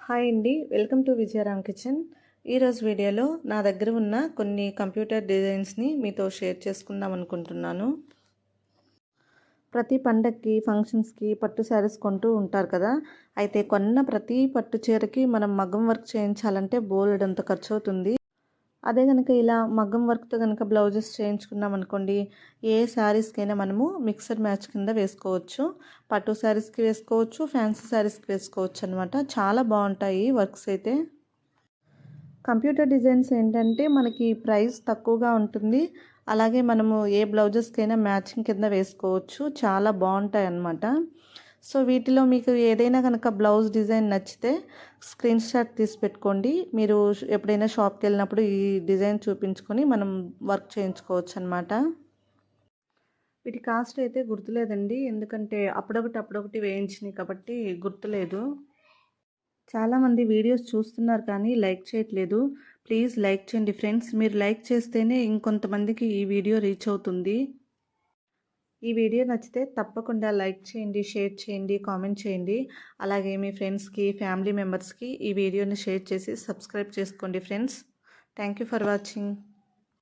Hi అండి, welcome to Vijayaram kitchen. ఈరోజు వీడియోలో నా దగ్గర ఉన్న కొన్ని కంప్యూటర్ డిజైన్స్ని మీతో షేర్ చేసుకుందాం అనుకుంటున్నాను. ప్రతి పండగకి ఫంక్షన్స్కి పట్టు శారీస్ కొంటూ ఉంటారు కదా. అయితే కొన్న ప్రతి పట్టు చీరకి మనం మగ్గం వర్క్ చేయించాలంటే బోలెడంత ఖర్చు అవుతుంది. అదే కనుక ఇలా మగ్గం వర్క్తో కనుక బ్లౌజెస్ చేయించుకున్నాం అనుకోండి, ఏ శారీస్కైనా మనము మిక్సర్ మ్యాచ్ కింద వేసుకోవచ్చు. పట్టు శారీస్కి వేసుకోవచ్చు, ఫ్యాన్సీ శారీస్కి వేసుకోవచ్చు అనమాట. చాలా బాగుంటాయి వర్క్స్ అయితే. కంప్యూటర్ డిజైన్స్ ఏంటంటే మనకి ప్రైస్ తక్కువగా ఉంటుంది. అలాగే మనము ఏ బ్లౌజెస్కైనా మ్యాచింగ్ కింద వేసుకోవచ్చు. చాలా బాగుంటాయి అన్నమాట. సో వీటిలో మీకు ఏదైనా కనుక బ్లౌజ్ డిజైన్ నచ్చితే స్క్రీన్ షాట్ తీసి పెట్టుకోండి. మీరు ఎప్పుడైనా షాప్కి వెళ్ళినప్పుడు ఈ డిజైన్ చూపించుకొని మనం వర్క్ చేయించుకోవచ్చు అనమాట. వీటి కాస్ట్ అయితే గుర్తులేదండి, ఎందుకంటే అప్పుడొకటి వేయించినాయి కాబట్టి గుర్తులేదు. చాలామంది వీడియోస్ చూస్తున్నారు కానీ లైక్ చేయట్లేదు. ప్లీజ్ లైక్ చేయండి ఫ్రెండ్స్. మీరు లైక్ చేస్తేనే ఇంకొంతమందికి ఈ వీడియో రీచ్ అవుతుంది. ఈ వీడియో నచ్చితే తప్పకుండా లైక్ చేయండి, షేర్ చేయండి, కామెంట్ చేయండి. అలాగే మీ ఫ్రెండ్స్కి, ఫ్యామిలీ మెంబర్స్కి ఈ వీడియోని షేర్ చేసి సబ్స్క్రైబ్ చేసుకోండి friends. Thank you for watching.